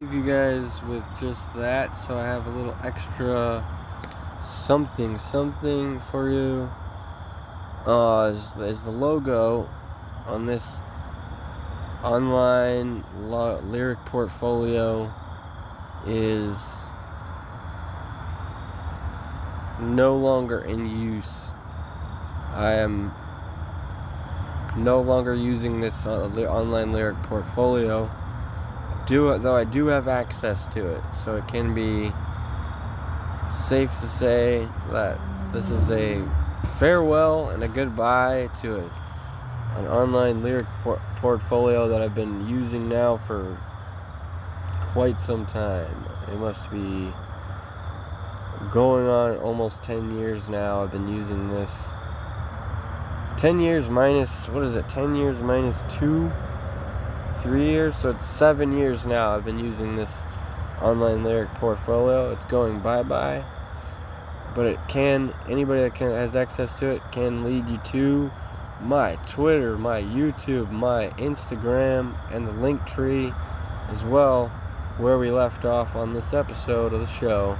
leave you guys with just that, so I have a little extra something for you. Is the logo on this online lyric portfolio is no longer in use. I am no longer using this online lyric portfolio. Though I do have access to it, so it can be safe to say that this is a farewell and a goodbye to an online lyric portfolio that I've been using now for quite some time. It must be going on almost 10 years now. I've been using this. 10 years minus, 10 years minus 2? 3 years? So it's 7 years now I've been using this online lyric portfolio. It's going bye-bye. But anybody that has access to it can lead you to my Twitter, my YouTube, my Instagram, and the Linktree as well, where we left off on this episode of the show.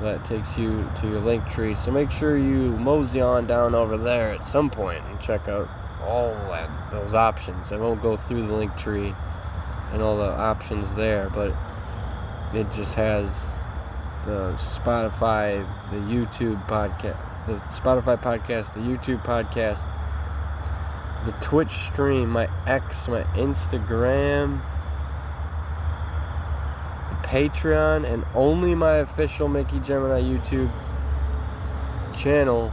That takes you to your Linktree. So make sure you mosey on down over there at some point and check out all those options. I won't go through the Linktree and all the options there, but it just has the Spotify, the YouTube podcast, the Spotify podcast, the YouTube podcast, the Twitch stream, my X, my Instagram, the Patreon, and only my official Mickey GemInEye YouTube channel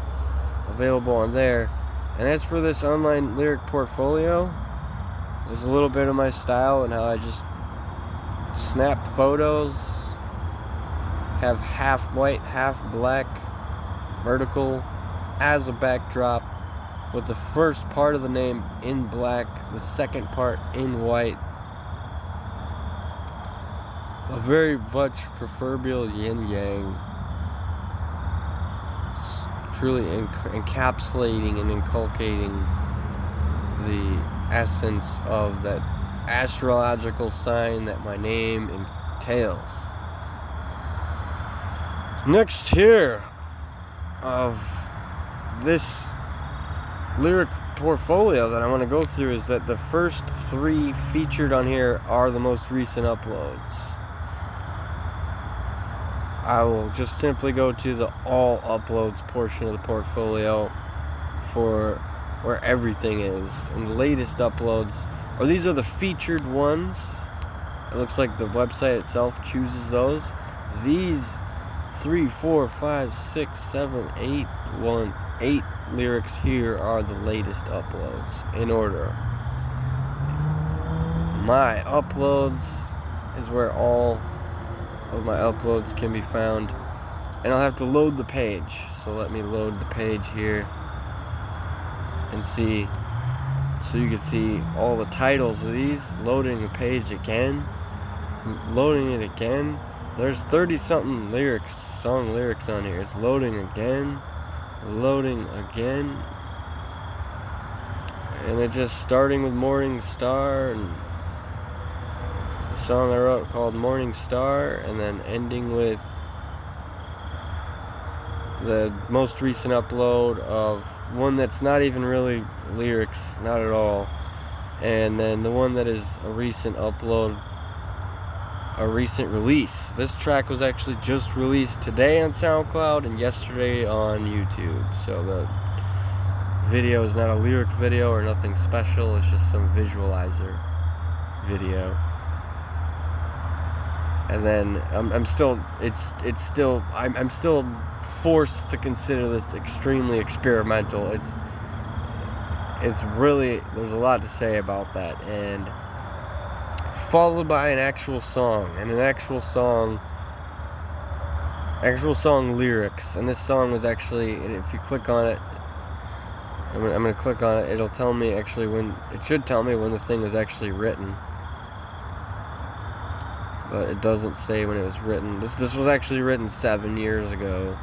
available on there. And as for this online lyric portfolio, there's a little bit of my style and how I just snap photos, have half white, half black, vertical as a backdrop, with the first part of the name in black, the second part in white. A very much proverbial yin-yang. Truly encapsulating and inculcating the essence of that astrological sign that my name entails. Next here of this lyric portfolio that I want to go through is that the first 3 featured on here are the most recent uploads. I will just simply go to the all uploads portion of the portfolio for where everything is. And the latest uploads, or these are the featured ones. It looks like the website itself chooses those. These 3, 4, 5, 6, 7, 8 lyrics here are the latest uploads in order. My uploads is where all of my uploads can be found, and I'll have to load the page, so let me load the page here and see, so you can see all the titles of these. Loading the page again, loading it again. There's 30 something song lyrics on here. It's loading again, and it just starting with Morning Star, and the song I wrote called Morning Star, and then ending with the most recent upload of one that's not even really lyrics, not at all, and then the one that is a recent upload, a recent release. This track was actually just released today on SoundCloud and yesterday on YouTube, so the video is not a lyric video or nothing special. It's just some visualizer video. And then I'm still forced to consider this extremely experimental. It's really, there's a lot to say about that, and followed by an actual song, and an actual song lyrics. And this song was actually, and if you click on it, I'm gonna click on it, it'll tell me actually it should tell me when the thing was actually written, but it doesn't say when it was written. This was actually written 7 years ago,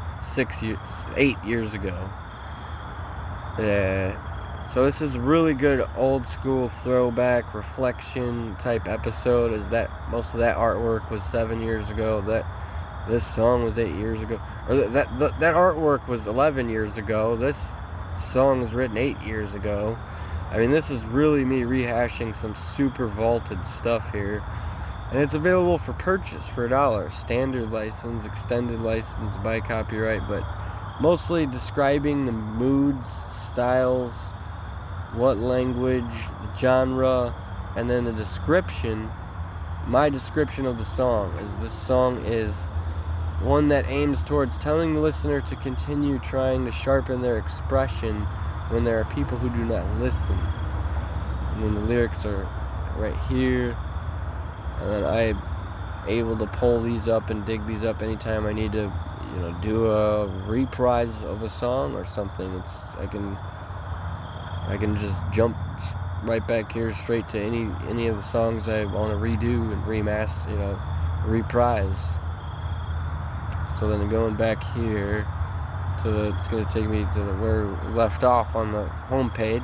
8 years ago. So this is a really good old school throwback reflection type episode, as that most of that artwork was 7 years ago, that this song was 8 years ago, or that artwork was 11 years ago, this song was written 8 years ago. I mean, this is really me rehashing some super vaulted stuff here, and it's available for purchase for $1, standard license, extended license, by copyright, but mostly describing the moods, styles, what language, the genre, and then the description. My description of the song is, this song is one that aims towards telling the listener to continue trying to sharpen their expression when there are people who do not listen. And then the lyrics are right here, and then I'm able to pull these up and dig these up anytime I need to, do a reprise of a song or something. I can just jump right back here straight to any of the songs I want to redo and remaster, reprise. So then going back here to it's going to take me to where we left off on the home page.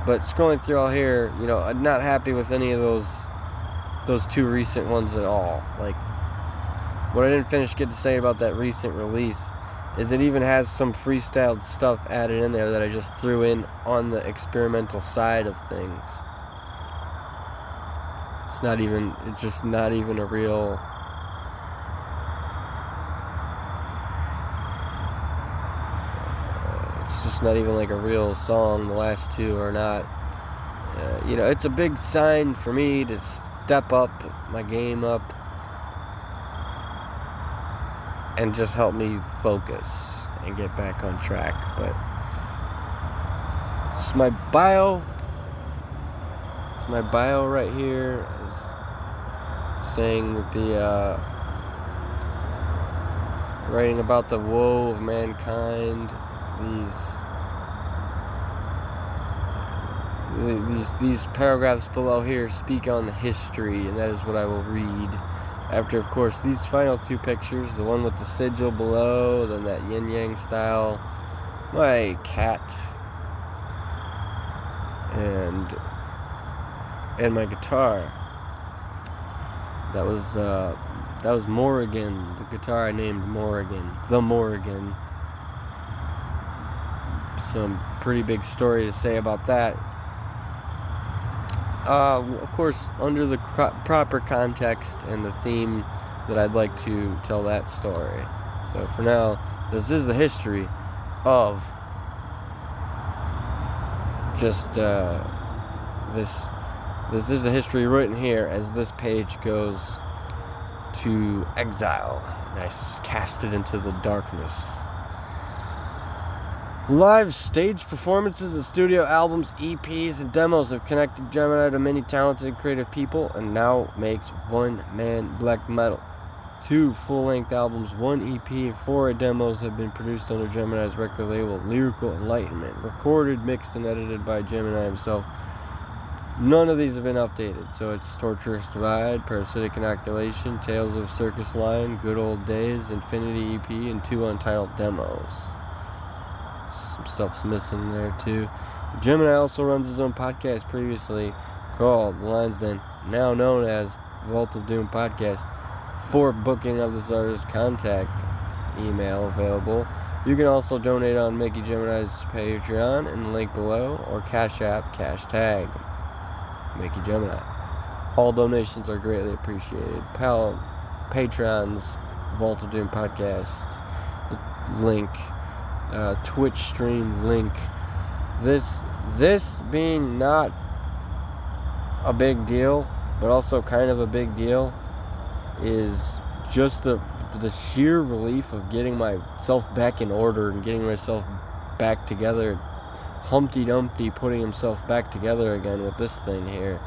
But scrolling through all here, I'm not happy with any of those two recent ones at all. Like, what I didn't get to say about that recent release is it even has some freestyled stuff added in there that I just threw in on the experimental side of things. It's just not even a real... It's just not even like a real song. The last two are not. It's a big sign for me to step up my game up and just help me focus and get back on track. But it's my bio. It's my bio right here, is saying that the writing about the woe of mankind. These paragraphs below here speak on the history, and that is what I will read. After, of course, these final two pictures, the one with the sigil below, then that yin-yang style, my cat, and my guitar. That was Morrigan, the guitar I named Morrigan, the Morrigan. Some pretty big story to say about that. Of course, under the proper context and the theme that I'd like to tell that story. So for now, this is the history of just this is the history written here as this page goes to exile. And I cast it into the darkness. Live stage performances and studio albums, EPs, and demos have connected GemInEye to many talented creative people and now makes one-man black metal. 2 full-length albums, 1 EP, and 4 demos have been produced under GemInEye's record label, Lyrical Enlightenment. Recorded, mixed, and edited by GemInEye himself. None of these have been updated, so it's Torturous Divide, Parasitic Inoculation, Tales of Circus Lion, Good Old Days, Infinity EP, and 2 untitled demos. Some stuff's missing there too. GemInEye also runs his own podcast previously called The Lion's Den, now known as Vault of Doom Podcast. For booking of this artist's contact email available. You can also donate on Mickey GemINEye's Patreon in the link below, or Cash App, Cashtag, Mickey GemInEye. All donations are greatly appreciated. Patrons, Vault of Doom Podcast, link. Twitch stream link. This being not a big deal, but also kind of a big deal, is just the sheer relief of getting myself back in order and getting myself back together. Humpty Dumpty putting himself back together again with this thing here,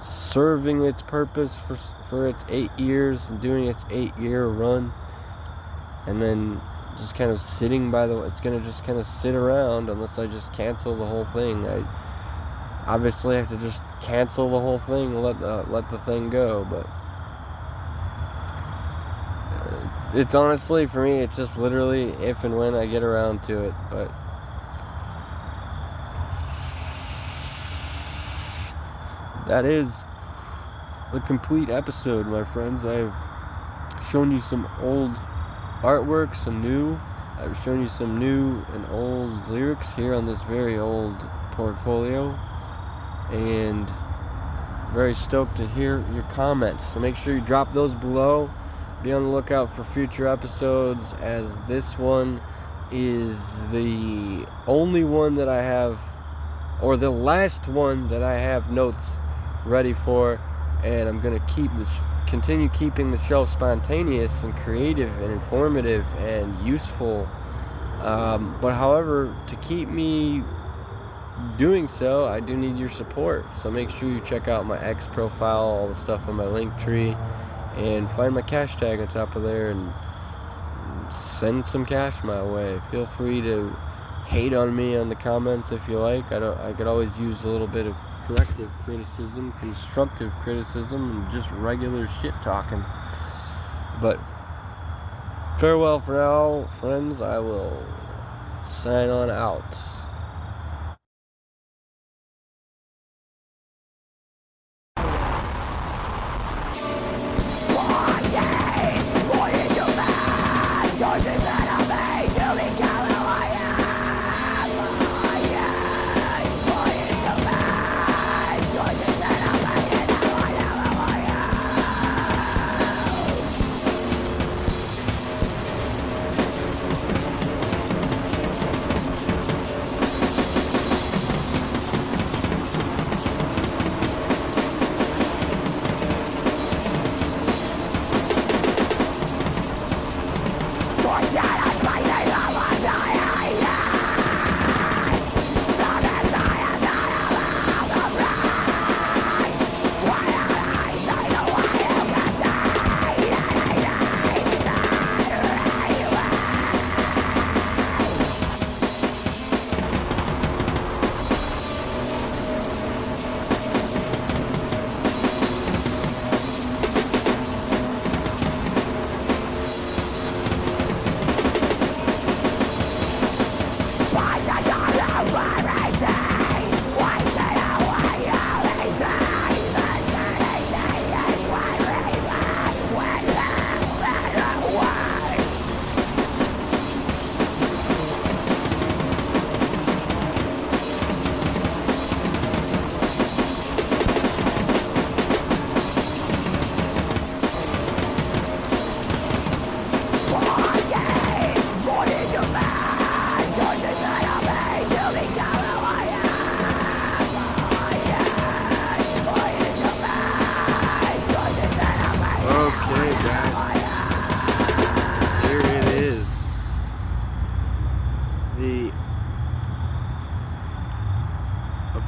serving its purpose for its 8 years and doing its 8-year run, and then just kind of sitting it's going to just kind of sit around unless I just cancel the whole thing. I obviously have to just cancel the whole thing and let the thing go, but it's honestly, for me, it's just literally if and when I get around to it. But that is the complete episode, my friends. I've shown you some old artwork, some new. I've shown you some new and old lyrics here on this very old portfolio, and very stoked to hear your comments. So make sure you drop those below. Be on the lookout for future episodes, as this one is the only one that I have, or the last one that I have notes ready for, and I'm gonna continue keeping the show spontaneous and creative and informative and useful. But however, to keep me doing so, I do need your support. So make sure you check out my X profile, all the stuff on my Linktree, and find my Cashtag on top of there and send some cash my way. Feel free to hate on me on the comments if you like. I could always use a little bit of corrective criticism, constructive criticism, and just regular shit talking. But farewell for now, friends. I will sign on out.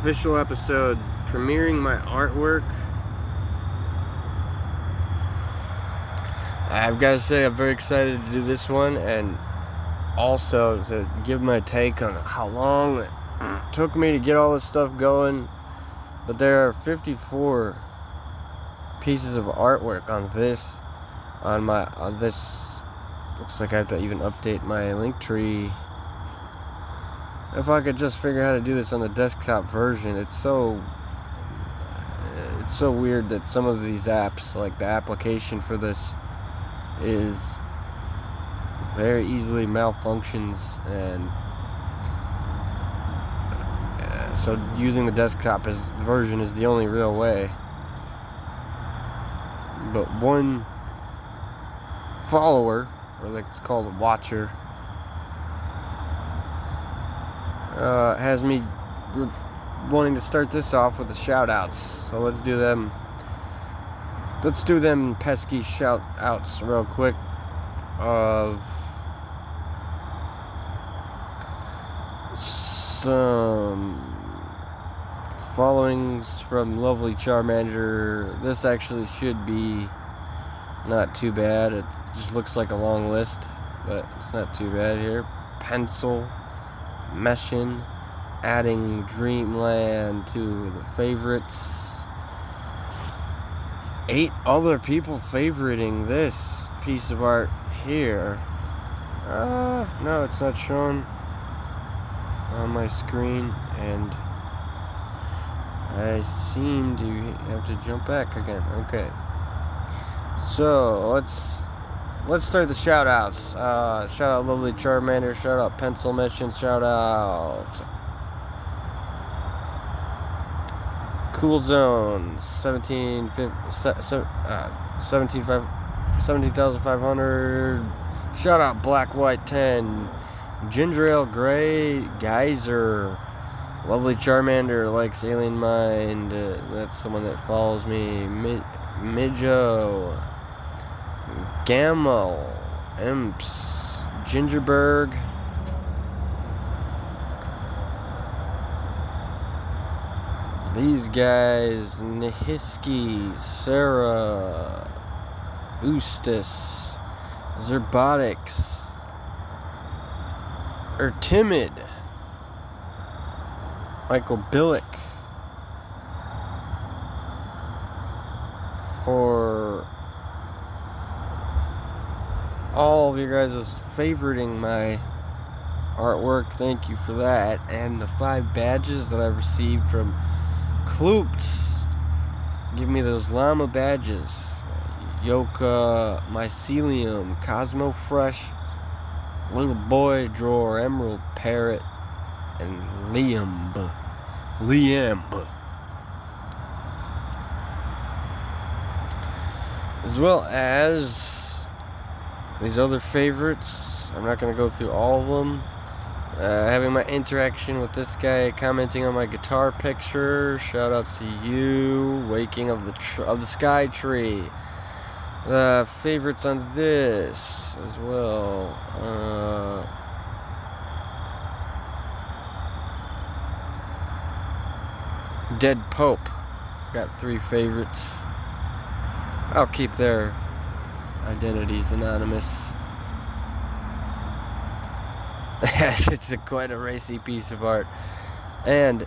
Official episode premiering my artwork. I've got to say, I'm very excited to do this one, and also to give my take on how long it took me to get all this stuff going. But there are 54 pieces of artwork on this. On this, looks like I have to even update my Linktree. If I could just figure out how to do this on the desktop version. It's so weird that some of these apps, like the application for this, is very easily malfunctions, and so using the desktop version is the only real way. But one follower, or like it's called a watcher, has me wanting to start this off with the shout outs. So let's do them pesky shout outs real quick. Of some followings from lovely Charmander. This actually should be not too bad. It just looks like a long list, but it's not too bad here. Pencil, Meshin, adding Dreamland to the favorites. 8 other people favoriting this piece of art here. No, it's not shown on my screen, and I I seem to have to jump back again. Okay. So let's start the shout outs. Shout out Lovely Charmander, shout out Pencil Mission, shout out Cool Zone 17,500. Shout out Black White 10, Ginger Ale Gray, Geyser, Lovely Charmander likes Alien Mind. That's someone that follows me. Midjo, Gamal, Imps, Gingerberg, these guys, Nihiski, Sarah, Ustis, Zerbotics, Timid, Michael Billick, for all of you guys favoriting my artwork. Thank you for that. And the 5 badges that I received from Kloops. Give me those llama badges. Yoka, Mycelium, Cosmo Fresh, Little Boy Drawer, Emerald Parrot, and Liam. As well as these other favorites. I'm not going to go through all of them. Having my interaction with this guy, commenting on my guitar picture. Shout outs to you. Waking of the Sky Tree. The favorites on this as well. Dead Pope. Got 3 favorites. I'll keep their identities anonymous. It's quite a racy piece of art. And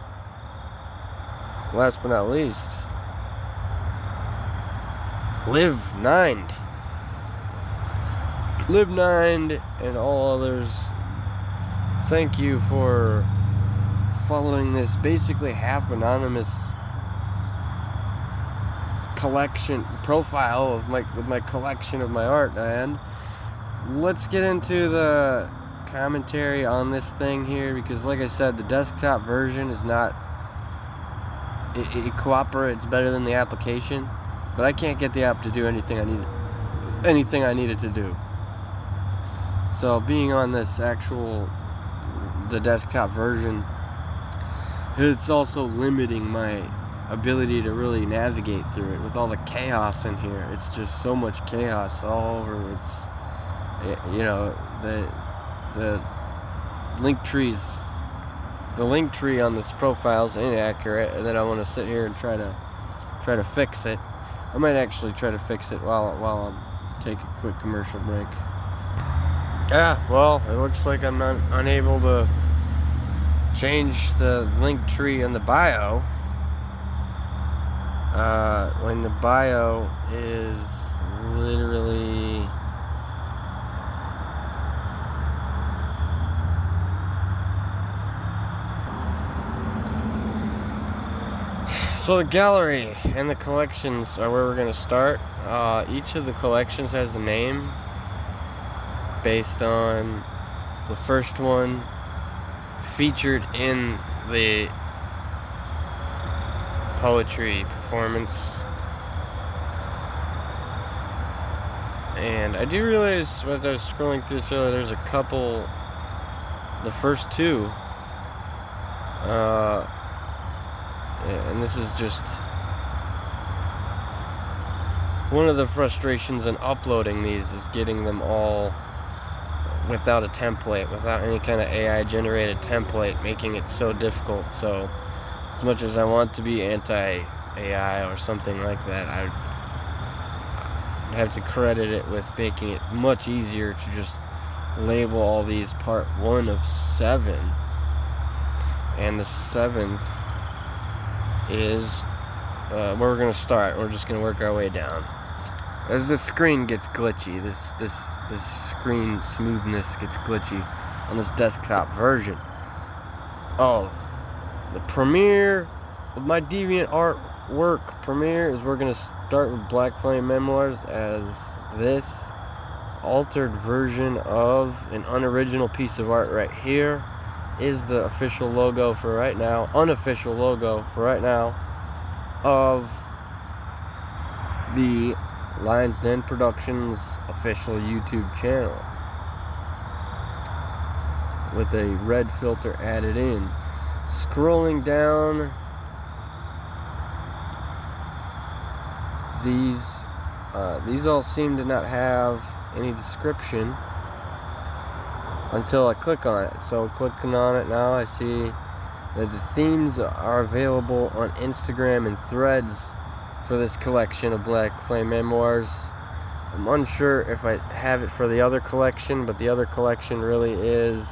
last but not least, LIV 9 and all others. Thank you for following this basically half anonymous collection profile of my collection of my art. And let's get into the commentary on this thing here, because like I said, the desktop version is not, it cooperates better than the application, but I can't get the app to do anything I need it to do. So being on this the desktop version, it's also limiting my ability to really navigate through it with all the chaos in here. It's just so much chaos all over. It's, you know, the link tree on this profile is inaccurate, and then I want to sit here and try to fix it. I might actually try to fix it while I take a quick commercial break. Yeah, well, it looks like I'm not unable to change the link tree in the bio. When the bio is literally so the gallery and the collections are where we're going to start. Each of the collections has a name based on the first one featured in the poetry performance. And I do realize as I was scrolling through this earlier, there's a couple, the first 2, and this is just one of the frustrations in uploading these, is getting them all without a template, without any kind of AI generated template, making it so difficult. So as much as I want to be anti-AI or something like that, I'd have to credit it with making it much easier to just label all these part 1 of 7. And the 7th is where we're going to start. We're just going to work our way down. As the screen gets glitchy, this screen smoothness gets glitchy on this desktop version of the premier my DeviantArt work premiere is we're going to start with Black Flame Memoirs as this altered version of an unoriginal piece of art right here is the official logo for right now, unofficial logo for right now of the Lions Den Productions official YouTube channel with a red filter added in. Scrolling down, these all seem to not have any description until I click on it. So clicking on it now, I see that the themes are available on Instagram and Threads for this collection of Black Flame Memoirs. I'm unsure if I have it for the other collection, but the other collection really is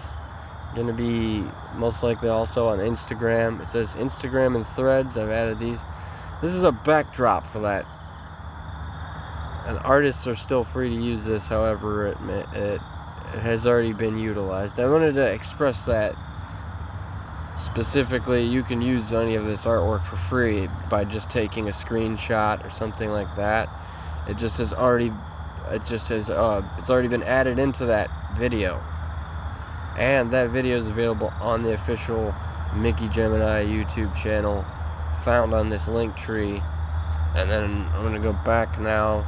going to be most likely also on Instagram. It says Instagram and Threads. I've added these. This is a backdrop for that. And artists are still free to use this, however it has already been utilized. I wanted to express that specifically. You can use any of this artwork for free by just taking a screenshot or something like that. It just has already, it's already been added into that video, and that video is available on the official Mickey GemInEye YouTube channel, found on this link tree. And then I'm going to go back now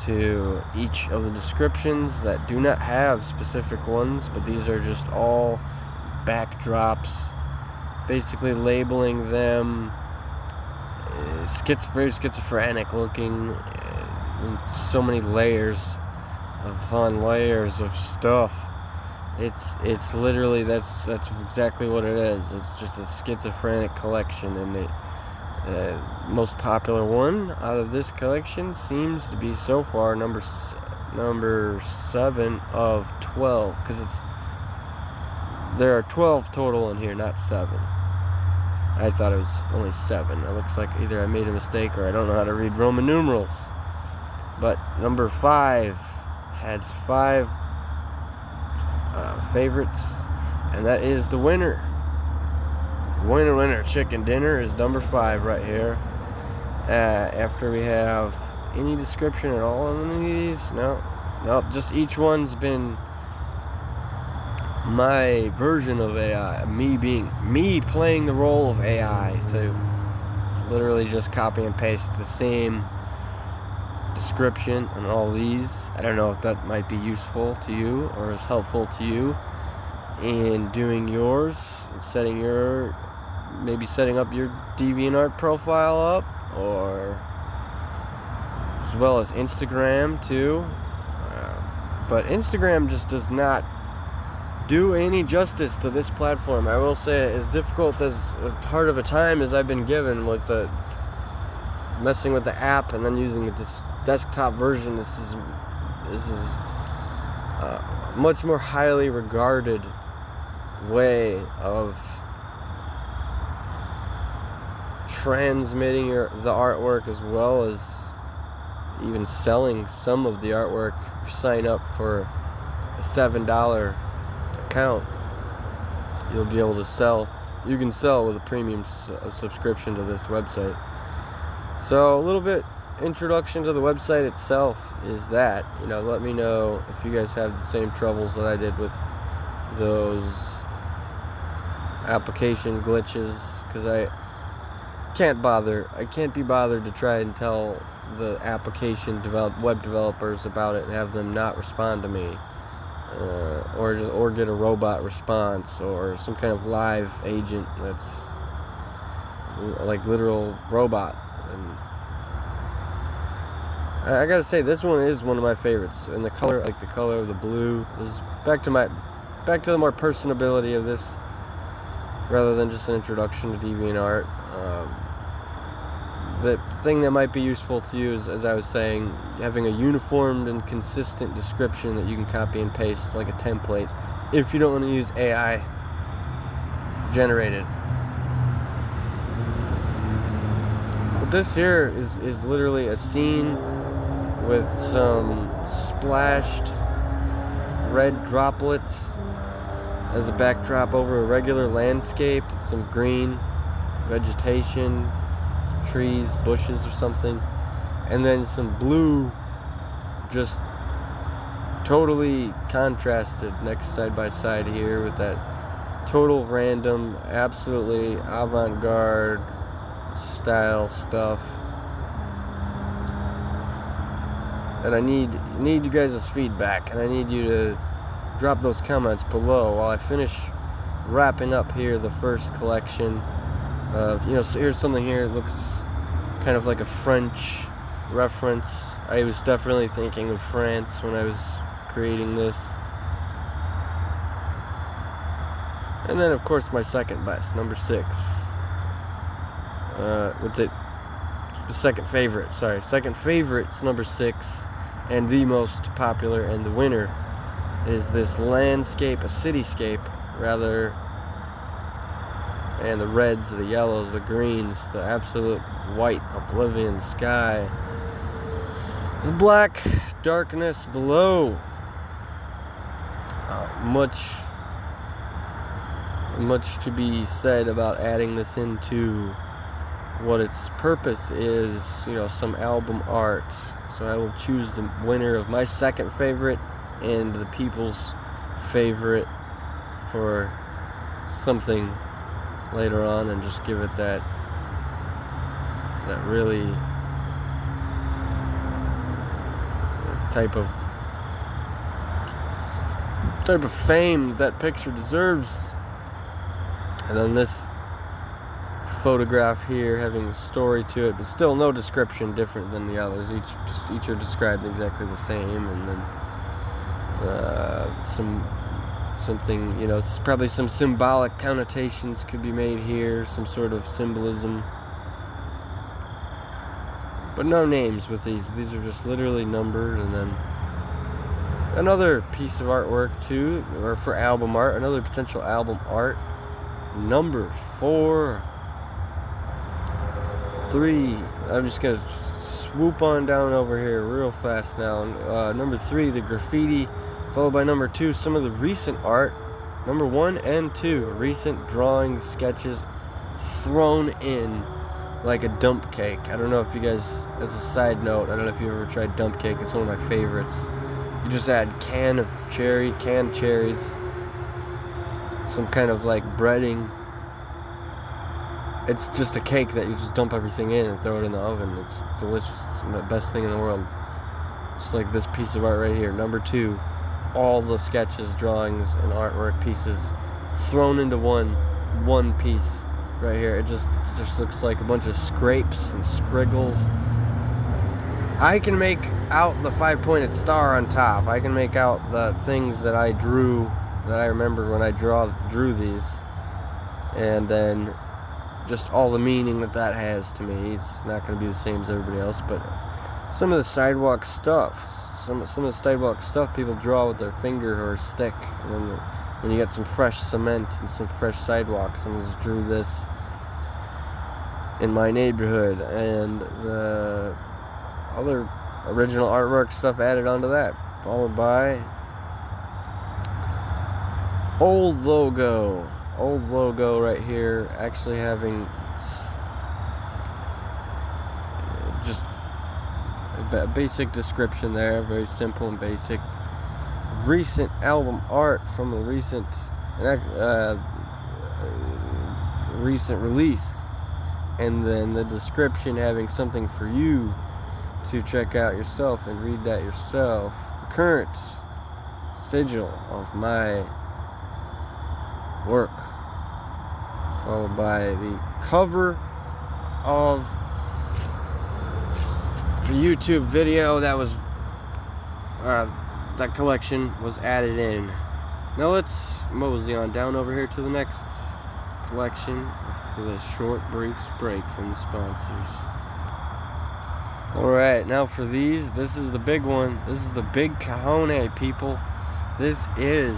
to each of the descriptions that do not have specific ones, but these are just all backdrops, basically labeling them very schizophrenic looking, so many layers upon layers of stuff. It's literally, that's exactly what it is. It's just a schizophrenic collection, and the most popular one out of this collection seems to be so far number 7 of 12, because there are 12 total in here, not 7. I thought it was only 7. It looks like either I made a mistake or I don't know how to read Roman numerals. But number 5 has 5 favorites, and that is the winner. Winner chicken dinner is number 5 right here. After we have any description at all on these, nope, just each one's been my version of AI, me playing the role of AI, to literally just copy and paste the same description on all these. I don't know if that might be useful to you or is helpful to you in doing yours and maybe setting up your DeviantArt profile up, or as well as Instagram too. But Instagram just does not do any justice to this platform. I will say, as difficult as hard of a time as I've been given with messing with the app and then using the desktop version, this is a much more highly regarded way of transmitting the artwork, as well as even selling some of the artwork. If you sign up for a $7 account, you'll be able to sell. You can sell with a premium subscription to this website. So a little bit introduction to the website itself is that, let me know if you guys have the same troubles that I did with those application glitches, because I can't be bothered to try and tell the application web developers about it and have them not respond to me, or get a robot response, or some kind of live agent that's like literal robot. And I gotta say, this one is one of my favorites, and the color, like the color of the blue, is back to the more personability of this, rather than just an introduction to DeviantArt. The thing that might be useful to you is, as I was saying, having a uniformed and consistent description that you can copy and paste like a template, if you don't want to use AI generated. But this here is literally a scene with some splashed red droplets as a backdrop over a regular landscape, some green vegetation, some trees, bushes or something, and then some blue, just totally contrasted next side by side here with that total random, absolutely avant-garde style stuff. And I need you guys' feedback, and I need you to drop those comments below while I finish wrapping up here the first collection of, so here's something here. It looks kind of like a French reference. I was definitely thinking of France when I was creating this. And then of course my second best, number 6. Second favorite is number 6, and the most popular, and the winner is this landscape, a cityscape rather, and the reds, the yellows, the greens, the absolute white oblivion sky, the black darkness below. Much to be said about adding this into what its purpose is, some album art. So I will choose the winner of my second favorite and the people's favorite for something later on, and just give it that really type of fame that picture deserves. And then this photograph here having a story to it, but still no description different than the others. Each are described exactly the same, and then something, probably some symbolic connotations could be made here, some sort of symbolism. But no names with these. These are just literally numbered. And then another piece of artwork too, or for album art, another potential album art. Number 4, 3. I'm just gonna swoop on down over here real fast now. Number 3, the graffiti, followed by number 2, some of the recent art. Number 1 and 2, recent drawings, sketches thrown in like a dump cake. I don't know if you guys, as a side note, I don't know if you ever tried dump cake. It's one of my favorites. You just add canned cherries, some kind of like breading. It's just a cake that you just dump everything in and throw it in the oven. It's delicious. It's the best thing in the world. Just like this piece of art right here, number 2. All the sketches, drawings, and artwork pieces thrown into one piece right here. It just looks like a bunch of scrapes and scriggles. I can make out the 5-pointed star on top. I can make out the things that I drew, that I remember when I drew these, and then just all the meaning that has to me. It's not going to be the same as everybody else, but some of the sidewalk stuff, some of the sidewalk stuff people draw with their finger or a stick, and then when you get some fresh cement and some fresh sidewalks, someone just drew this in my neighborhood, and the other original artwork stuff added onto that, followed by old logo right here, actually having just a basic description there, very simple and basic. Recent album art from a recent release, and then the description having something for you to check out yourself and read that yourself. The current sigil of my work, followed by the cover of the YouTube video that was that collection was added in. Now let's mosey on down over here to the next collection, to the short brief break from the sponsors. Alright, now for these, this is the big one. This is the big cojones, people. This is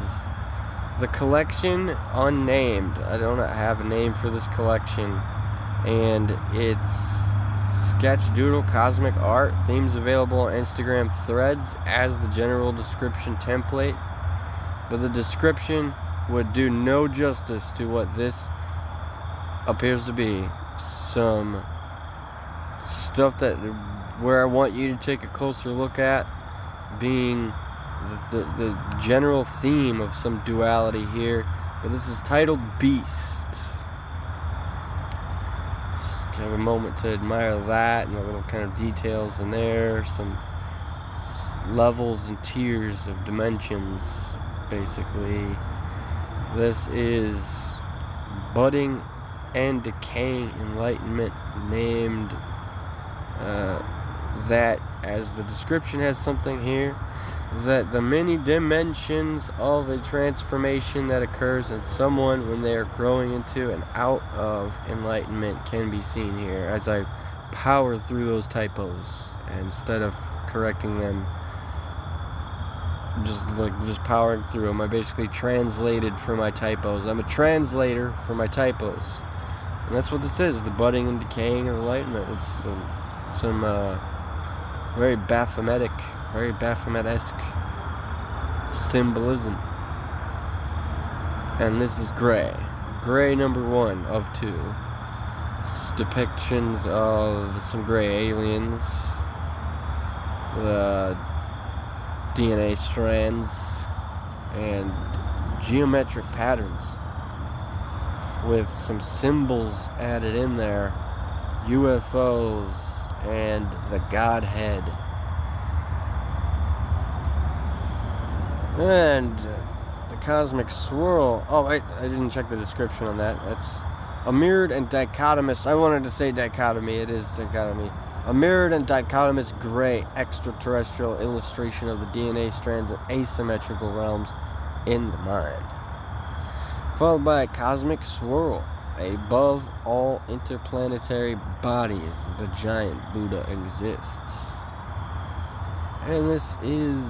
the collection unnamed. I don't have a name for this collection, and it's sketch, doodle, cosmic art. Themes available on Instagram threads as the general description template, but the description would do no justice to what this appears to be. some stuff that where I want you to take a closer look at, being the general theme of some duality here. But this is titled Beast. Just have a moment to admire that and the little kind of details in there, some levels and tiers of dimensions, basically. This is Budding and Decaying Enlightenment, named that, as the description has something here, that the many dimensions of a transformation that occurs in someone when they are growing into and out of enlightenment can be seen here. As I power through those typos, and instead of correcting them, just powering through them, I basically translated for my typos. I'm a translator for my typos, and that's what this is: the budding and decaying of enlightenment. It's some very Baphomet-esque symbolism. And this is Gray number 1 of 2. It's depictions of some gray aliens, the DNA strands, and geometric patterns with some symbols added in there, UFOs, and the Godhead. And the cosmic swirl. Oh, I didn't check the description on that. That's a mirrored and dichotomous. I wanted to say dichotomy. It is dichotomy. A mirrored and dichotomous gray extraterrestrial illustration of the DNA strands of asymmetrical realms in the mind. Followed by a cosmic swirl. Above all interplanetary bodies, the giant Buddha exists. And this is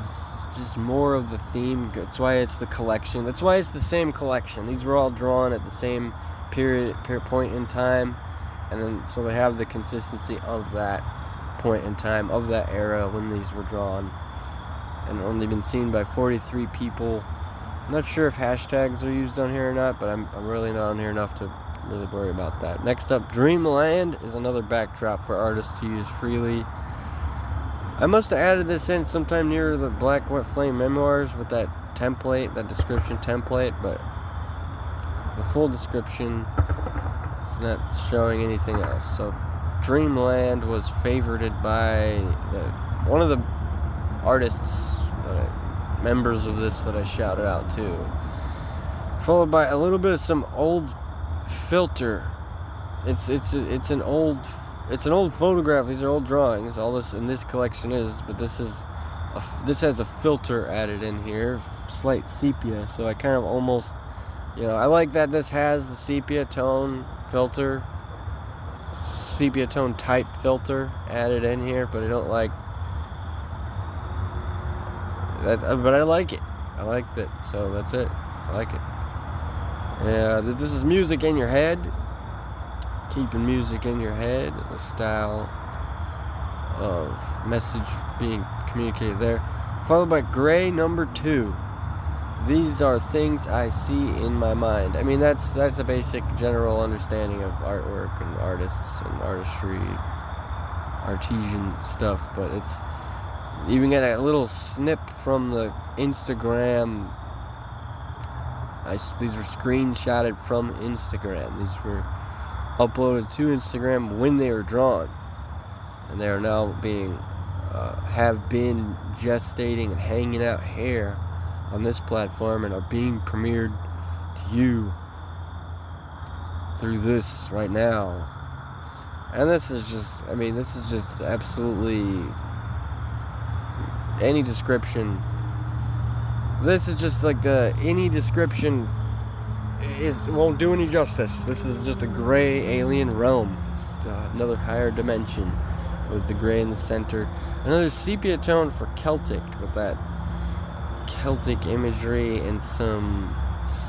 just more of the theme. That's why it's the collection. That's why it's the same collection. These were all drawn at the same point in time. And then, so they have the consistency of that point in time, of that era when these were drawn. And only been seen by 43 people. I'm not sure if hashtags are used on here or not, but I'm really not on here enough to really worry about that. Next up, Dreamland is another backdrop for artists to use freely. I must have added this in sometime near the Black Wet Flame Memoirs with that template, that description template, but the full description is not showing anything else. So Dreamland was favorited by one of the artists, members of this, that I shouted out to, followed by a little bit of some old filter. It's an old photograph. These are old drawings. All this in this collection is, but this has a filter added in here, slight sepia. So I kind of almost, I like that this has the sepia tone filter, sepia tone type filter added in here, but I don't like that. But I like it. I liked it. So that's it. I like it. Yeah, this is music in your head. Keeping music in your head, the style of message being communicated there. Followed by Gray number 2. These are things I see in my mind. I mean, that's a basic general understanding of artwork and artists and artistry, artesian stuff, but it's even got a little snip from the Instagram. These were screenshotted from Instagram. These were uploaded to Instagram when they were drawn, and they are now have been gestating and hanging out here on this platform and are being premiered to you through this right now. And this is just absolutely any description. This is just like any description won't do any justice. This is just a gray alien realm. It's another higher dimension with the gray in the center. Another sepia tone for Celtic, with that Celtic imagery and some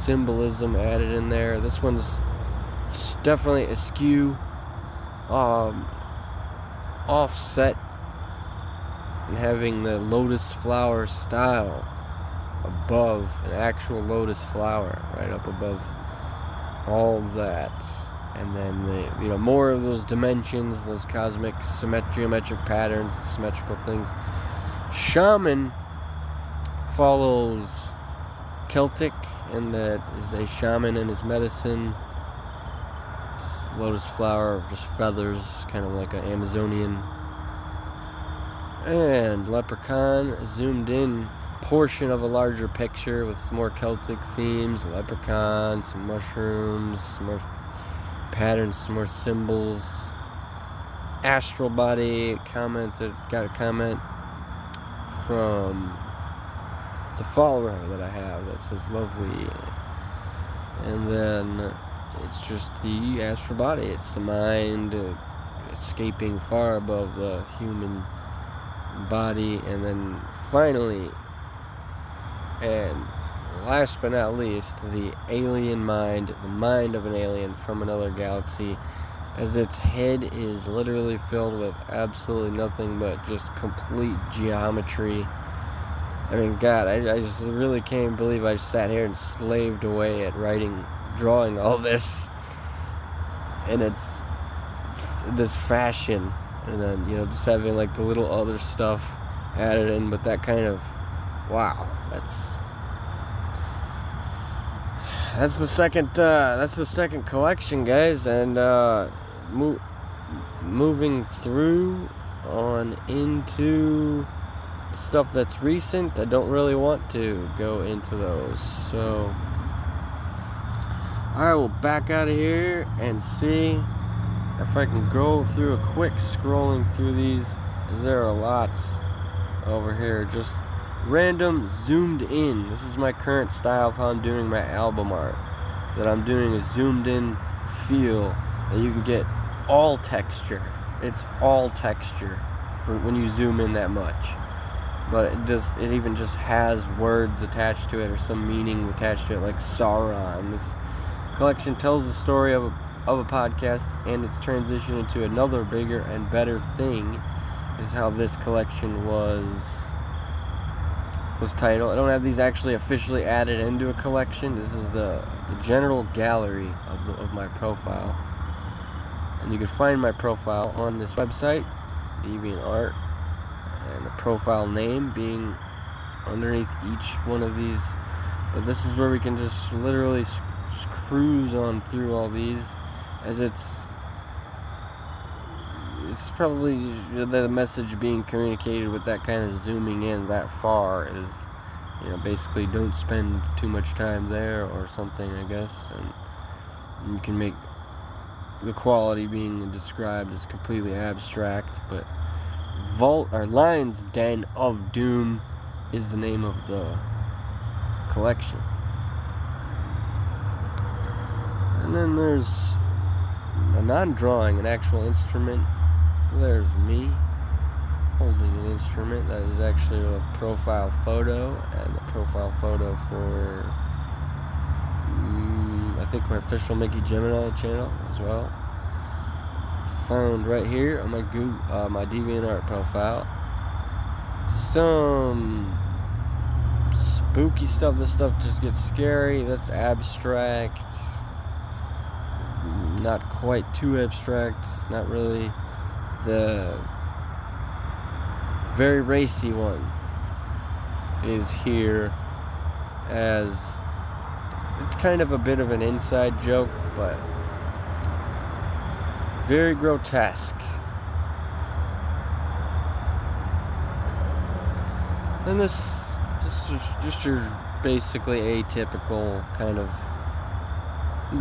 symbolism added in there. This one's definitely askew, offset, and having the lotus flower style above, an actual lotus flower right up above all of that. And then more of those dimensions, those cosmic geometric patterns, symmetrical things. Shaman follows Celtic, and that is a shaman and his medicine. It's lotus flower, just feathers, kind of like an Amazonian. And leprechaun, zoomed in portion of a larger picture with some more Celtic themes. Leprechaun, some mushrooms, some more patterns, some more symbols. Astral body got a comment from the follower that I have that says lovely. And then it's just the astral body. It's the mind escaping far above the human body. And then finally, and last but not least, the alien mind, the mind of an alien from another galaxy, as its head is literally filled with absolutely nothing but just complete geometry. I mean, God, I just really can't believe I sat here and slaved away at drawing all this, and it's this fashion, and then just having like the little other stuff added in, but that kind of, wow, that's the second collection, guys. And moving through on into stuff that's recent, I don't really want to go into those, so I will back out of here and see if I can go through a quick scrolling through these, as there are lots over here, just random zoomed in. This is my current style of how I'm doing my album art, that I'm doing a zoomed in feel that you can get all texture. It's all texture for when you zoom in that much, but it even just has words attached to it or some meaning attached to it, like Sauron. This collection tells the story of a podcast and its transition into another bigger and better thing, is how this collection was titled. I don't have these actually officially added into a collection. This is the general gallery of my profile, and you can find my profile on this website, DeviantArt, and the profile name being underneath each one of these. But this is where we can just literally cruise on through all these, as it's probably the message being communicated with that kind of zooming in that far is, basically don't spend too much time there or something, I guess, and you can make the quality being described as completely abstract. But Lion's Den of Doom is the name of the collection. And then there's a non-drawing, an actual instrument. There's me holding an instrument that is actually a profile photo, and a profile photo for I think my official Mickey GemInEye channel as well. Found right here on my my DeviantArt profile. Some spooky stuff. This stuff just gets scary. That's abstract. Not quite too abstract. Not really. The very racy one is here, as it's kind of a bit of an inside joke, but very grotesque. And this just your basically atypical kind of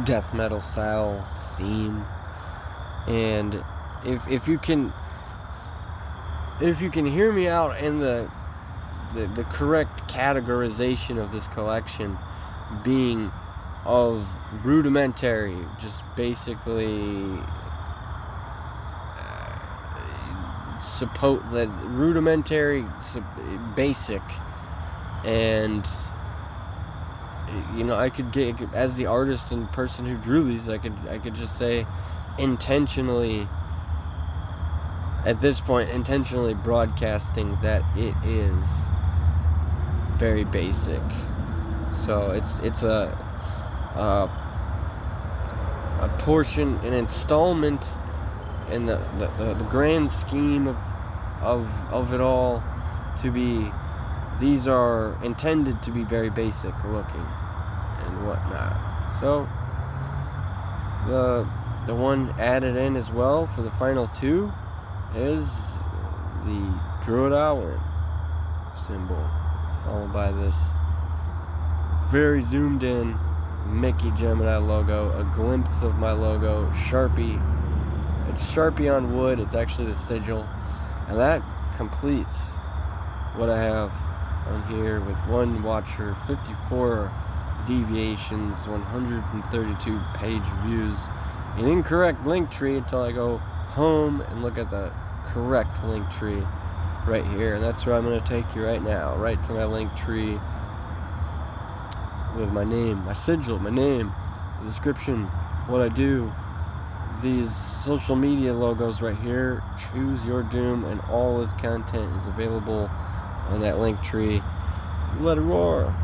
death metal style theme. And if you can hear me out in the correct categorization of this collection being of rudimentary, just basically basic, and I could get, as the artist and person who drew these, I could just say intentionally, at this point, intentionally broadcasting that it is very basic. So it's a a portion, an installment in the grand scheme of it all to be. These are intended to be very basic looking and whatnot. So the one added in as well for the final two is the Druid Owl symbol, followed by this very zoomed in Mickey GemInEye logo, a glimpse of my logo, Sharpie. It's Sharpie on wood, it's actually the sigil, and that completes what I have on here with one watcher, 54 deviations, 132 page views, an incorrect link tree until I go home and look at the correct link tree right here, and that's where I'm going to take you right now, right to my link tree with my name, my sigil, my name, the description, what I do, these social media logos right here. Choose your doom, and all this content is available on that link tree. Let it roar.